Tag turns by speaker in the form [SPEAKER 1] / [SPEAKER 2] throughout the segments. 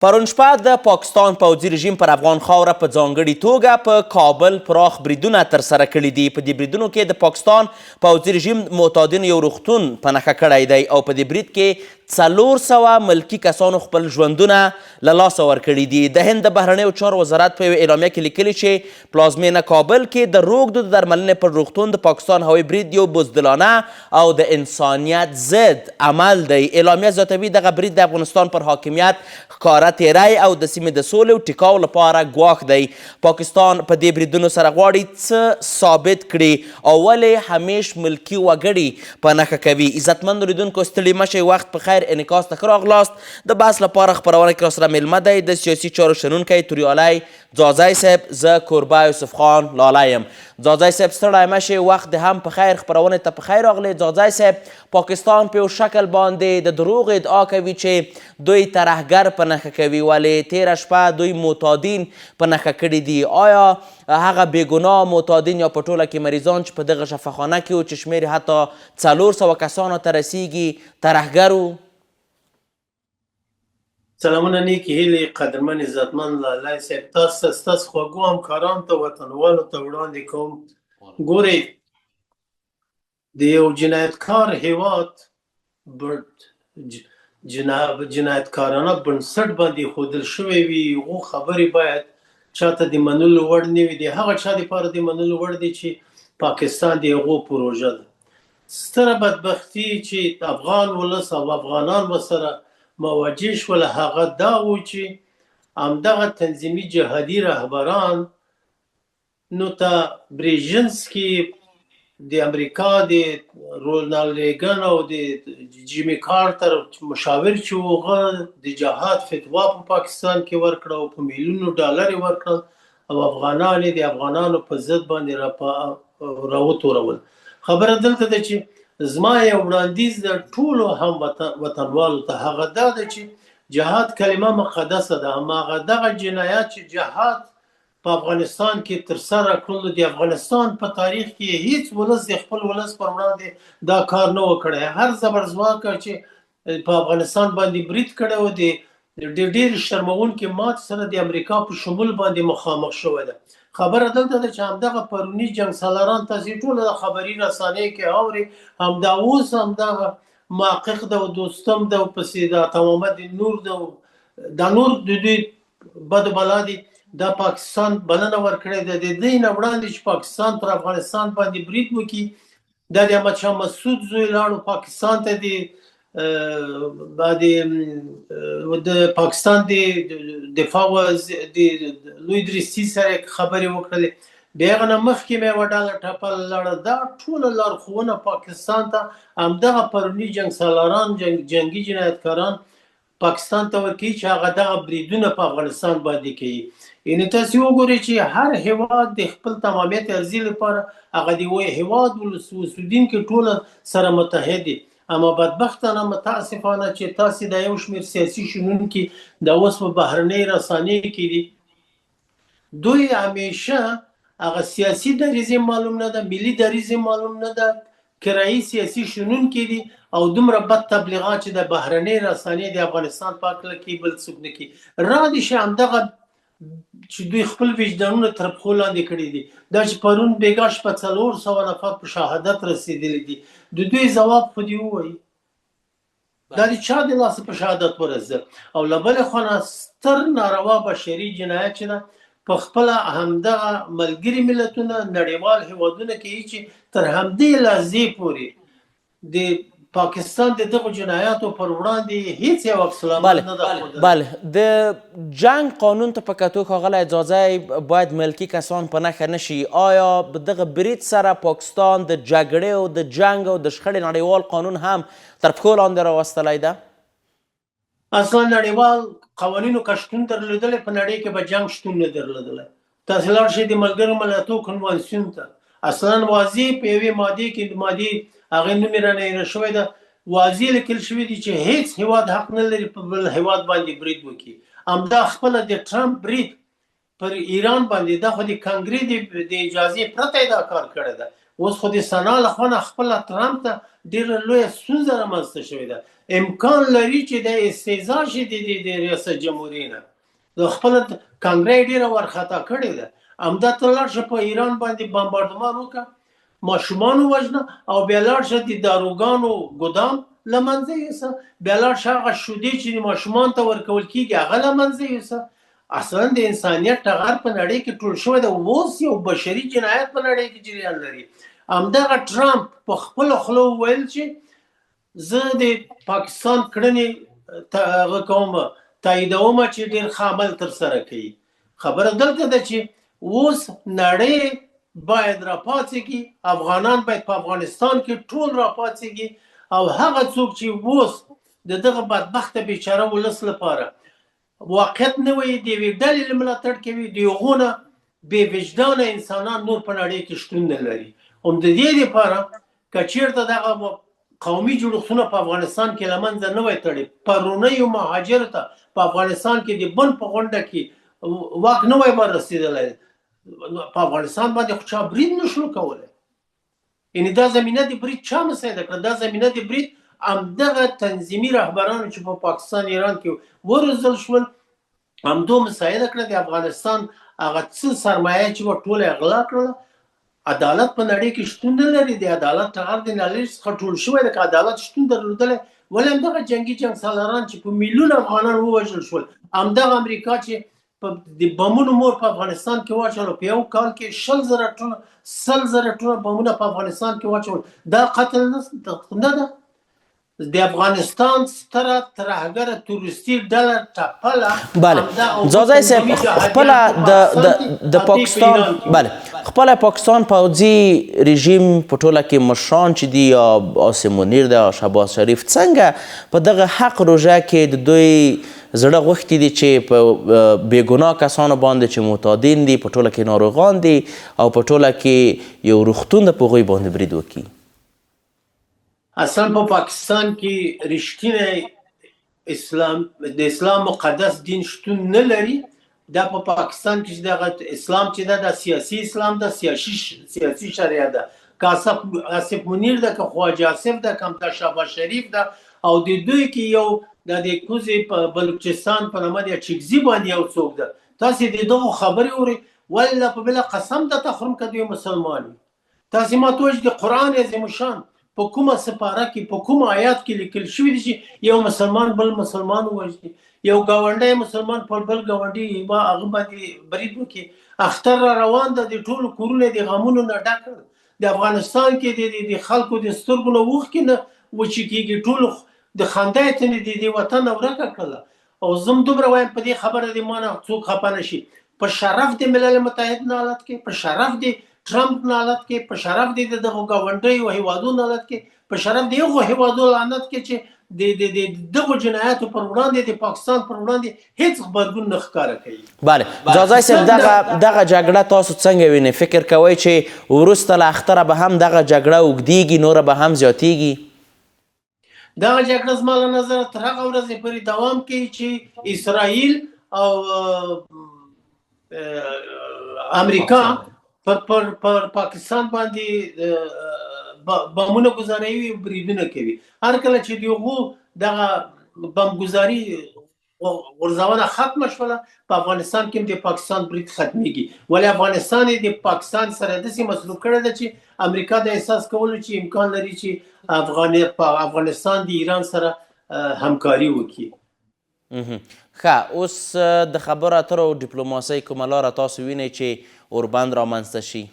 [SPEAKER 1] پرون شپه د پاکستان پوځي رژیم پر افغان خاوره په ځانګړې توګه په کابل پراخ بریدونه ترسره کړي دي. په دې بریدونو کې د پاکستان پوځي رژیم معتادینو یو روغتون په نښه کړی دی او په دې برید کې 400 ملکي کسانو خپل ژوندونه له لاسه ورکړي دي. د هند د بهرنیو چارو وزارت په یوه اعلامیه کې لیکلي چې پلازمینه کابل کې د روږدو د درملنې پر روغتون د پاکستان هوایي برید یو بزدلانه او د انسانیت ضد عمل دی. اعلامیه زیاتوي دغه برید د افغانستان پر حاکمیت ښکاره تیری او د سیمې د سولې او ټیکاو لپاره ګواښ دی. پاکستان په دې بریدونو سره غواړي څه ثابت کړي او ولې همیش ملکي وګړي په نښه کوي. عزتمند لیدونکو ستړي مه شئ، وخت په خیر انعکاس ته ښه راغلاست. د بحث لپاره خپرونه کې راسره میلمه دی د سیاسي چارو شنونکی توریالی ځاځی صاحب. زه کوربه یوسف خان لالی یم. ځاځی صاحب ستړی مه شئ، وخت د هم په خیر، خپرونې ته په خیر راغلی. ځاځی صاحب، پاکستان په یو شکل باندې د دروغ ادعا کوي چې دوی ترهګر په نښه کوي، ولې تیره شپه دوی معتادین په نښه کړي دي. آیا هغه بېګناه معتادین یا په ټوله کې مریضان چې په دغه شفاخانه کې وو چې شمېر یې حتی 400 کسانو ته رسیږي ترهګر وو؟
[SPEAKER 2] سلامونه نیکې هیلې قدرمن عزتمن لالی صاحب، تاسو ته ستاسو خوږو همکارانو ته وطنوالو ته وړاندې کوم. ګورئ، د یو جنایتکار هیواد جنایتکارانه بنسټ باندې ایښودل شوی وي، هغو خبرې باید چاته د منلو وړ نه وي. د هغه چا دپاره د منلو وړ دی چې پاکستان د هغو پروژه ده. ستره بدبختي چې افغان ولس او افغانان ورسره مواجه شول هغه دا و چې همدغه تنظیمي جهادي رهبران نو ته بریژنسکي د امریکا د رونالد ریګن او د جیمی کارتر مشاور چې هغه د جهاد فتوا په پاکستان کې ورکړه او په میلیونو ډالر یې ورکړل او افغانان یې د افغانانو په ضد باندې راوتورول. خبره دلته ده چې زما یو وړاندیز د ټولو هم وطنوالو ته هغه دا ده چې جهاد کلمه مقدسه ده. هماغه دغه جنایات چې جهاد په افغانستان کې ترسره کړل، د افغانستان په تاریخ کې هیڅ ولس د خپل ولس پر وړاندې دا کار نه و کړی. هر زبرځواکه چې په افغانستان باندې برید کړی و د ډېر شرموونکې ماتې سره د امریکا په شمول باندې مخامخ شوی ده. خبره دلته ده چې همدغه پروني جنګ سالاران تاسې ټوله د خبري رسانۍ کې اورئ، همدا اوس همدغه محقق ده او دوستم ده او پسې د عطامحمد نور ده، دا نور د دوی بد بلا دي. دا پاکستان بلنه ورکړې ده د دې نه وړاندې چې پاکستان پر افغانستان باندې برید وکړي. دا د احمدشاه مسعود زوی لاړو پاکستان ته د پاکستان د دفاع د لوی درستي سره خبرې وکړلې. بیا هغه نه مخکې مې یوه ډله ټپل لاړه. دا ټوله لارښوونه پاکستان ته همدغه پروني جنګ سالاران جنګي جنایتکاران پاکستان ته ورکوي چې هغه دغه بریدونه په افغانستان باندې کوي. یعنې تاسې وګورئ چې هر هیواد د خپل تمامیت ارزي لپاره هغه د هیواد اوسېدونکي ټوله سره متحد دي. اما بدبختانه متاسفانه چې تاسې د یو شمېر سیاسي شنونکي د اوس په بهرنۍ رسانۍ کې دي، دوی همیشه هغه سیاسي دریځ معلوم نه ده، ملي دریځ معلوم نه ده، کرایي سیاسي شنونکي دي او دومره بد تبلیغات چې د بهرنۍ رسانۍ د افغانستان په هکله کوي بل څوک نه کوي. را دي چې همدغه چې دوی خپل وجدانونه تر پښو لاندې کړي دي. دا چې پرون بېګا شپه 400 نفر په شهادت رسېدلي دي، د دوی ځواب خو دې ووایي دا د چا د لاسه په شهادت ورسېدل. او له بلې خوا نه ستر ناروا بشري جنایت چې ده په خپله همدغه ملګري ملتونه نړیوال هیوادونه کوي چې تر همدې لحظې پورې د پاکستان د دغو جنایاتو پر وړاندې هیڅ یو عکس العمل نه ده ښودلی.
[SPEAKER 1] بله، د جنګ قانون ته په کتو ښاغلی ځاځی باید ملکي کسان په نښه نه شي. آیا په دغه برید سره پاکستان د جګړې او د جنګ او د شخړې نړیوال قانون هم تر پښو لاندې راوستلی ده؟
[SPEAKER 2] اصلا نړیوال قوانینو که شتون درلودلی په نړۍ کې به جنګ شتون نه درلودلی. تاسې لاړ شئ د ملګرو ملتونو کنوانسیون ته، اصلا واضح په یوې مادې کې مادې هغې نوم یې رانه هېره شوی ده، واضح لیکل شوي دي چې هیڅ هیواد حق نه لري په بل هیواد باندې برید وکړي. همدا خپله د ټرمپ برید پر ایران باندې دا خو د کنګرې د اجازې پرته یې دا کار کړی ده. اوس خو د سنا لخوا نه خپله ټرمپ ته ډېره لویه ستونزه رامنځته شوې ده. امکان لري چې د استهزا شي د ریاست جمهوري نه، د خپله کانګره یې ډېره ورخطا کړې ده. همدا ته لاړ شه په ایران باندې بمبارډمان وکړه، ماشومان ووژنه، او بیا لاړ شه د داروګانو ګدام له منځه یوسه، بیا لاړ شه هغه شیدې چې ماشومان ته ورکول کېږي هغه له منځه یوسه. اصلا د انسانیت ټغر په نړۍ کې ټول شوی دی. اوس یو بشري جنایت په نړۍ کې جریان لري. همدغه ټرمپ په خپله خوله وویل چې زه د پاکستان کړنې تاییدوم چې ډېر ښه عمل ترسره کوي. خبره دلته ده چې اوس نړۍ باید راپاڅېږي، افغانان باید په افغانستان کې ټول راپاڅېږي، او هغه څوک چې اوس د دغه بدبخته بیچاره ولس لپاره واقعیت نه وایي، د یوې ډلې له ملاتړ کوي، د هغو نه بې وجدانه انسانان نور په نړۍ کې شتون نه لري. هم د دې لپاره که چېرته دغه قومي جوړښتونه په افغانستان کې له منځه نه وای تړي، پرونیو مهاجرو ته په افغانستان کې د بن په غونډه کې واک نه وای رسېدلی، په افغانستان باندې خو چا برید نشو کولی. یعنې دا زمینه د برید چا مساعده کړه؟ دا زمینه د برید همدغه تنظیمي رهبرانو چې په پاکستان ایران کې وروزل شول همدو مساعده کړه. د افغانستان هغه څه سرمایه چې ټوله یې غلا کړله. عدالت په نړۍ کې شتون نه لري. د عدالت ټغر د نړۍ څخه ټول شوی دی. که عدالت شتون درلودلی ولې همدغه جنګي جنګسالاران چې په میلیونه افغانان ووژل شول، همدغه امریکا چې د بمونو مور په افغانستان کې واچول، په یو کال کې 100,000 ټونه بمونه په افغانستان کې واچول، دا قتل نه ده؟ د افغانستان ستره ترهګره تروریستي ډله ټپله
[SPEAKER 1] بله ځاځی صاحب خپله د پاکستان بله خپله پاکستان پوځي رژیم په ټوله کې مشران چې دي یا عاصم منیر دی یا شهباز شریف څنګه په دغه حق روژه کې د دوی زړه غوښتي دي چې په بېګناه کسانو باندې چې معتادین دي، په ټوله کې ناروغان دي او په ټوله کې یو روغتون د په هغوی باندې برید وکړي؟
[SPEAKER 2] اصلا په پاکستان کې رښتینی د اسلام مقدس دین شتون نه لري. دا په پاکستان کې دغه اسلام چې دا سیاسي اسلام ده، سیاسي شریعت ده. که آصف منیر ده، که خواجه آصف ده، که همدا شهباز شریف ده، او د دوی کې یو د کوزې په بلوچستان په نامه د چکزي باندې یو څوک ده. تاسې د دغو خبرې اورئ، والله په بله قسم درته خورم که دوی مسلمان وي. تاسې ماته وایئ د قرآن عظیم الشان په کومه سپاره کې په کوم آیات کې لیکل شوي دي چې یو مسلمان بل مسلمان ووژني، یو ګاونډی مسلمان پر بل ګاونډي هغه باندې برید وکړي؟ اختر را روان ده، د ټولو کورونه د غمونو نه ډک کړل. د افغانستان کې د خلکو د سترګو نه اوښکې نه وچې کېږي، ټولو د خندا یې تنې د وطن ورکه کړله. او زه هم دومره وایم په دې خبره د ما نه څوک خفه نه شي، په شرف د ملل متحد نه حالت کې، په شرف د ټرمپ نه حالت کې، په شرف د دغه ګاونډیو هیوادونو حالت کې، په شرف د هغو هیوادو حالت کې چې د دغو جنایاتو پر وړاندې د پاکستان پر وړاندې هیڅ غبرګون نه ښکاره کوي.
[SPEAKER 1] بله ځاځی صاحب دغه جګړه تاسو څنګه وینئ؟ فکر کوئ چې وروسته له اختره به هم دغه جګړه اوږدیږي، نوره به هم زیاتیږي؟
[SPEAKER 2] دغه جګړه زما له نظره تر هغه ورځې پورې دوام کوي چې اسرائیل او امریکا پر پاکستان باندې بمونه ګزاروي، بریدونه کوي. هر کله چې د هغو دغه بمګزاري غورځونه ختمه شوله، په افغانستان کې هم د پاکستان برید ختمیږي. ولې افغانستان یې د پاکستان سره داسې مسلوک کړی ده چې امریکا د احساس کولو چې امکان لري چې افغانستان د ایران سره همکاري وکړي.
[SPEAKER 1] ښه، اوس د خبرو اترو او ډیپلوماسۍ کومه لاره تاسو وینئ چې اوربند رامنځته شي؟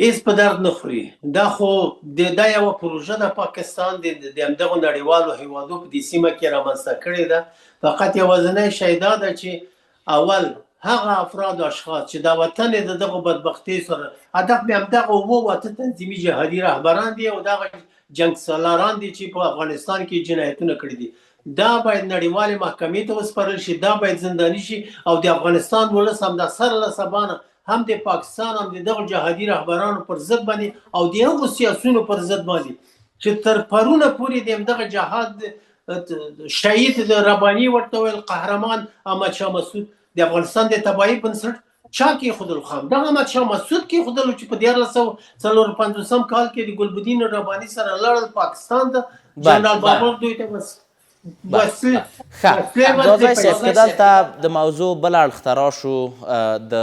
[SPEAKER 2] هیڅ په درد نه خوري. دا خو دا یوه پروژه د پاکستان د همدغو نړیوالو هیوادو په دې سیمه کې رامنځته کړې ده. فقط یوازینی شی دا ده چې اول هغه افراد او اشخاص چې دا وطن یې د دغو بدبختۍ سره هدف مې همدغه 8 تنظیمي جهادي رهبران دي او دغه جنګسالاران دي چې په افغانستان کې جنایتونه کړي دي. دا باید نړیوالې محکمې ته وسپارل شي، دا باید زنداني شي، او د افغانستان ولس هم د سر له سبانه هم د پاکستان هم د دغو جهادي رهبرانو پر ضد باندې او د هغو سیاسونو پر ضد باندې چې تر پرونه پورې د همدغه جهاد شهید د رباني ورته ویل قهرمان احمد شاه مسعود د افغانستان د تباهي بنسټ چا کېښودلو؟ خو همدغه احمدشاه مسعود کېښودلو چې په 1454 کال کې د ګلبدین رباني سره لړل پاکستان ته. جنرال بابر دوی ته وسلې
[SPEAKER 1] ځاځی صاحب که دلته د موضوع بل اړخ ته راشو د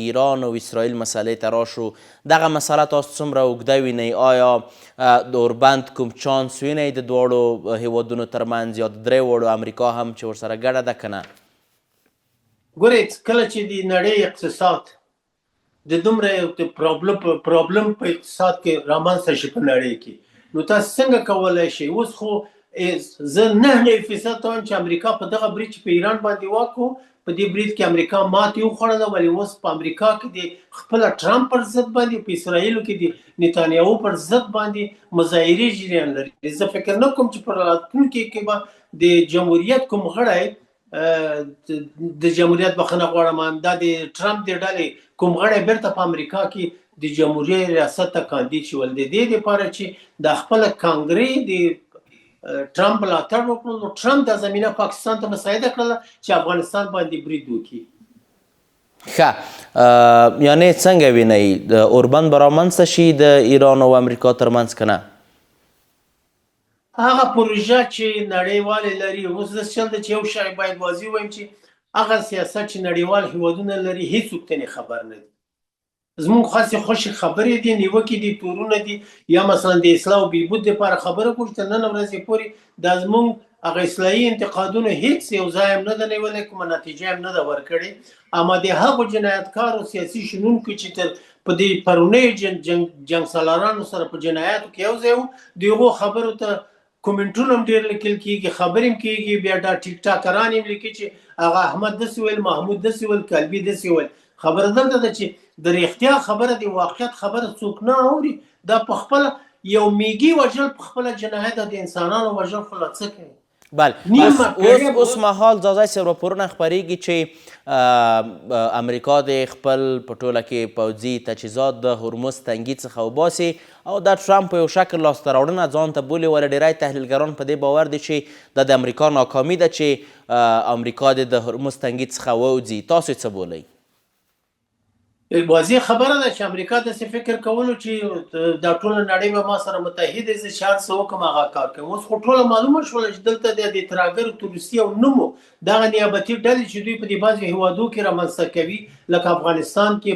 [SPEAKER 1] ایران او اسرائیل مسئلې ته راشو، دغه مسله تاسو څومره اوږده وینئ؟ آیا د اوربند کوم چانس وینئ د دواړو هیوادونو ترمنځ یا د درې واړو امریکا هم چې ورسره ګډه ده که نه؟
[SPEAKER 2] ګورئ، کله چې د نړۍ اقتصاد د دومره پرابلم په اقتصاد کې رامنځته شي په نړۍ کې، نو تاسو څنګه کولی شئ؟ اوس خو زه 99% ته وایم چې امریکا په دغه برید چې په ایران باندې واکو، په دې برید کې امریکا ماتې وخوړله. ولې اوس په امریکا کې د خپله ټرمپ پر ضد باندې، په اسرائیلو کې د نتانیاهو پر ضد باندې مظاهرې جریان لري. زه فکر نه کوم چې په راتلونکي کې به د جمهوریت کوم غړی د جمهوریت بخښنه غواړم، دا د ټرمپ د ډلې کوم غړی بیرته په امریکا کې د جمهوریت ریاست ته کاندید شول. د دې لپاره چې د خپل کانګرې د ټرمپ ملاتړ وکړو، نو ټرمپ دا زمینه پاکستان ته مساعده کړله چې افغانستان باندې برید وکړي.
[SPEAKER 1] ښه، یعنې څنګه وینئ د اوربند به رامنځته شي د ایران او امریکا ترمنځ که نه؟
[SPEAKER 2] هغه پروژه چې نړیوالې لري، اوس داسې چل ده چې یو شی باید واضح ووایم چې هغه سیاست چې نړیوال هیوادونه لري هیڅوک ترې خبر نه دي. زموږ خاصې خوشې خبرې دي، نیوکې دي، تورونه دي، یا مثلا د اصلاح او بهبود لپاره خبره کوو چې تر نن ورځې پورې دا زموږ هغه اصلاحي انتقادونو هیڅ یو ځای هم نه ده نیولی، کومه نتیجه هم نه ده ورکړې. اما د هغو جنایتکارو سیاسي شنونکو چې تر په دې پرونیو جنګ سالارانو سره په جنایاتو کې یو ځای وو، د هغو خبرو ته کومنټونه هم ډېر لیکل کېږي، خبرې هم کېږي، بیا دا ټیک ټاکران هم لیکي چې هغه احمد داسې ویل، محمود داسې ویل، کلبي داسې ویل. خبره دلته ده چې د رښتیا خبره د واقعیت خبره څوک نه اوري. دا په خپله یو میږي وژل، په خپله جنایت د انسانانو وژل، خو لا څه کوي؟
[SPEAKER 1] بله، اوس مهال ځاځی صاحب راپورونه خپریږي چې امریکا د خپل په ټوله کې پوځي تجهیزات د هرمز تنګي څخه وباسي او دا ټرمپ په یو شکل لاسته راوړنه ځان ته بولي. ولې ډیری تحلیلګران په دې باور دي چې دا د امریکا ناکامي ده چې امریکا د هرمز تنګي څخه ووځي. تاسو څه بولئ؟
[SPEAKER 2] واضح خبره ده چې امریکا داسې فکر کولو چې دا ټوله نړۍ به ما سره متحده زه چې هر څه وکړم هغه کار کوم. اوس خو ټوله معلومه شوله چې دلته د ترهګرو تروریستي او نومو دغه نیابتي ډلې چې دوی په دې بعضې هیوادو کې رامنځته کوي، لکه افغانستان کې،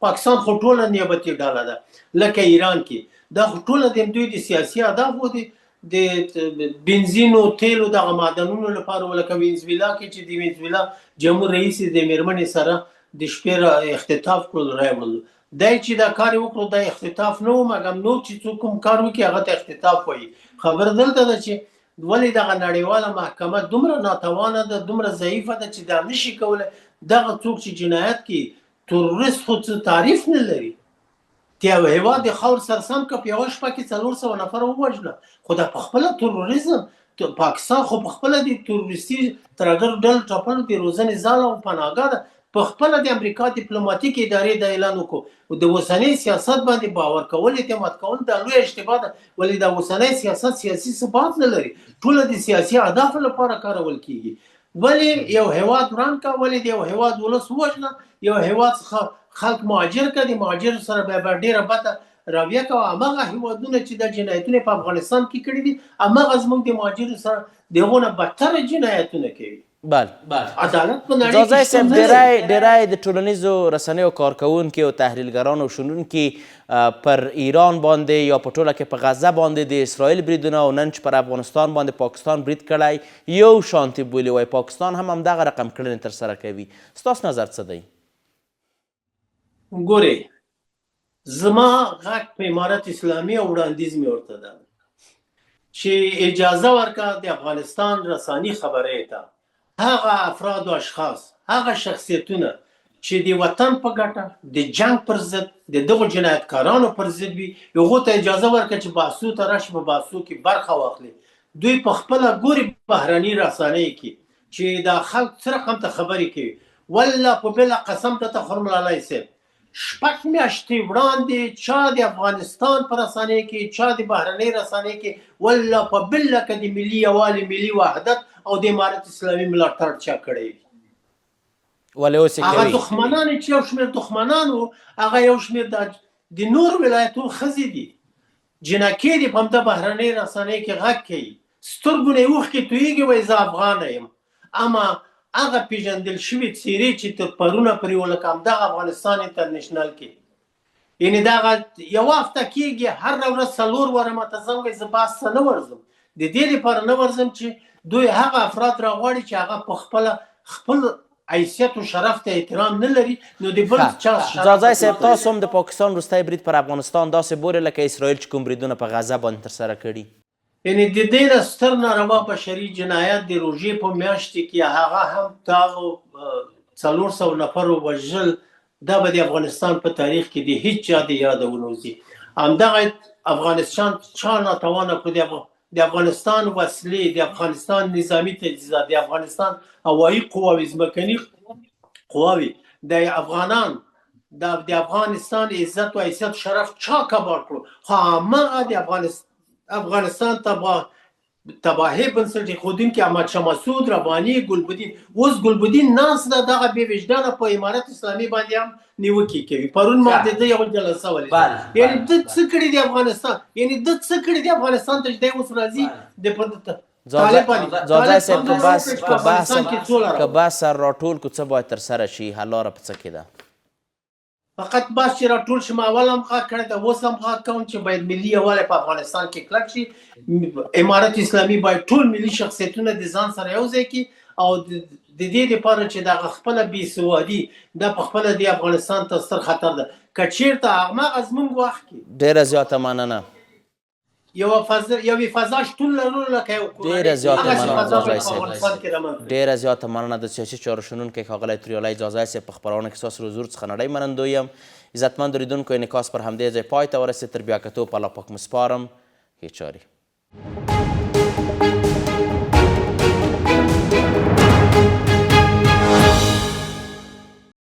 [SPEAKER 2] پاکستان خو ټوله نیابتي ډله ده، لکه ایران کې، دا خو ټوله د دوی د سیاسي اهدافو د بنزینو تیلو دغه معدنونو لپاره، لکه وینزویلا کې چې د وینزویلا جمهور رئیس د میرمنې سره د شپې اختطاف کړل، راوړل. دی چې دا کار وکړو دا اختطاف نه و، مګر نور چې څوک کوم کار وکړي هغه ته اختطاف وایي. خبره دلته ده چې ولې دغه نړیواله محکمه دومره ناتوانه ده، دومره ضعیفه ده چې دا نشي کولی. دغه څوک چې جنایت کوي، تروریست خو څه تعریف نه لري. د یو هېواد د خاور سرسم که په یوه شپه کې 400 نفر ووژنه، خو دا په خپله تروریزم. پاکستان خو په خپله د تروریستي ترهګرو ډلو ټاپلو د روزنې ځاله او پناهګاه ده. په خپله د امریکا ډیپلوماتیک ادارې دا اعلان وکړو، د اوسنۍ سیاست باندې باور کول، اعتماد کول دا لویه اشتباه ده. ولې دا اوسنی سیاست سیاسي ثبات نه لري، ټوله د سیاسي اهدافو لپاره کارول کیږي. ولې یو هیواد وران کا، ولې د یو هیواد ولس ووژنه، یو هیواد څخه خلک مهاجر کړي، د مهاجرو سره بیا ډېره بده رویه کوه. همغه هیوادونه چې دا جنایتونه په افغانستان کې کړي دي، همغه زموږ د مهاجرو سره د هغو نه بدتره جنایتونه کوي. عدالت په نړۍ کې
[SPEAKER 1] ځاځی صاحب ډیری د ټولنیزو رسنیو کارکوونکي او تحلیلګران او شنونکي پر ایران باندې یا په ټوله کې په غزه باندې د اسرائیل بریدونه او نن چې پر افغانستان باندې پاکستان برید کړی یو شانتي بولي، وایي پاکستان هم همدغه رقم کړنې ترسره کوي. ستاسو نظر څه دی؟
[SPEAKER 2] ګورئ، زما غږ په امارت اسلامي او وړاندیز مې ورته ده چې اجازه ورکړه د افغانستان رساني خبرې ته هغه افراد او اشخاص، هغه شخصیتونه چې د وطن په ګټه د جنگ پر ضد د دغو جنایتکارانو پر ضد وي، هغو ته اجازه ورکړه چې بحثو ته راشي، په بحثو کې برخه واخلي. دوی په خپله ګوري بهرني رسنۍ کې چې دا خلک څه رقم ته خبرې کوي. والله په بله قسم ته خرم لالی صاحب 6 میاشتې وړاندې چا د افغانستان په رسنۍ کې، چا د بهرنۍ رسنۍ کې، والله په بله که د ملي یووالي، ملي وحدت او د امارت اسلامي ملاتړ چا کړی وي.
[SPEAKER 1] ولې اوس یې
[SPEAKER 2] هغه
[SPEAKER 1] کوي
[SPEAKER 2] دښمنان چې یو شمېر دښمنان وو هغه یو شمېر د نور ولایتونو ښځې دي جنکې دي په همده بهرنۍ رسنۍ کې غږ کوي سترګو نه یې اوښکې تویېږي وایي زه افغانه یم اما هغه پیژندل شوي څېرې چې تر پرونه پورې وو لکه همدغه افغانستان انټرنیشنل کې یعنې دغه یوه هفته کېږي هره ورځ 4 واره ماته زنګ وایي زه بحث ته نه ورځم د دې لپاره نه ورځم چې دوی هغه افراد راغواړي چې هغه په خپل حیثیت و شرف ته احترام نه لري نو د بل چا
[SPEAKER 1] ځاځی صاحب تاسو هم د پاکستان وروستی برید پر افغانستان داسې بولې لکه اسرائیل چې کوم بریدونه په غزه باندې ترسره کړي
[SPEAKER 2] یعنې د دې نه ستر ناروا بشري جنایت د روژې په میاشتې کې هغه هم دغه 400 نفر وژل دا به د افغانستان په تاریخ کې د هیڅ چا د یاده ونوځي همدغه افغانستان چا ناتوانه کړو د افغانستان وسلې د افغانستان نظامی تجهیزات د افغانستان هوایي قواوې ځمکني قواوې د افغانان د افغانستان عزت و حیثیت شرف چا کباړ کړو خو هماغه د افغانستان تباهي بنسټ ایښودونکي احمدشاه مسعود رباني ګلبدین اوس ګلبدین ناست ده دغه بې وجدانه په امارت اسلامي باندې هم نیوکې کوي پرون ما د ده یوه جلسه ولیده یعنې ده څه کړي د افغانستان یعنې ده څه کړي د افغانستان ته چې دی اوس راځي
[SPEAKER 1] ځاځی صاحب که بحث سر راټول کړو څه باید ترسره شي حل لاره په څه کې ده
[SPEAKER 2] فقط بس چې راټول شم اول هم غږ کړی ده اوس هم غږ کوم چې باید ملي یووالی په افغانستان کې کلک شي امارت اسلامي باید ټول ملي شخصیتونه د ځان سره یو ځای کړي او د دې لپاره چې دغه خپله بېسوادي دا په خپله د افغانستان ته ستر خطر ده که چېرته هماغه زموږ وخت کې
[SPEAKER 1] ډېره زیاته مننه
[SPEAKER 2] یوې فضا شتون لرلو لکه یو
[SPEAKER 1] ډېره زیاته مننه ځاځی
[SPEAKER 2] افغانستان کې رامنځته
[SPEAKER 1] ډېره زیاته مننه د سیاسي چارو شنونکی ښاغلی توریالی ځاځی صاحب په خپرونه کې ستاسو حضور څخه نړۍ منندوی یم عزتمند اورېدونکو انعکاس پر همدې ځای پای ته ورسېد تر بیا کتو په الله پاک مو سپارم هېچاري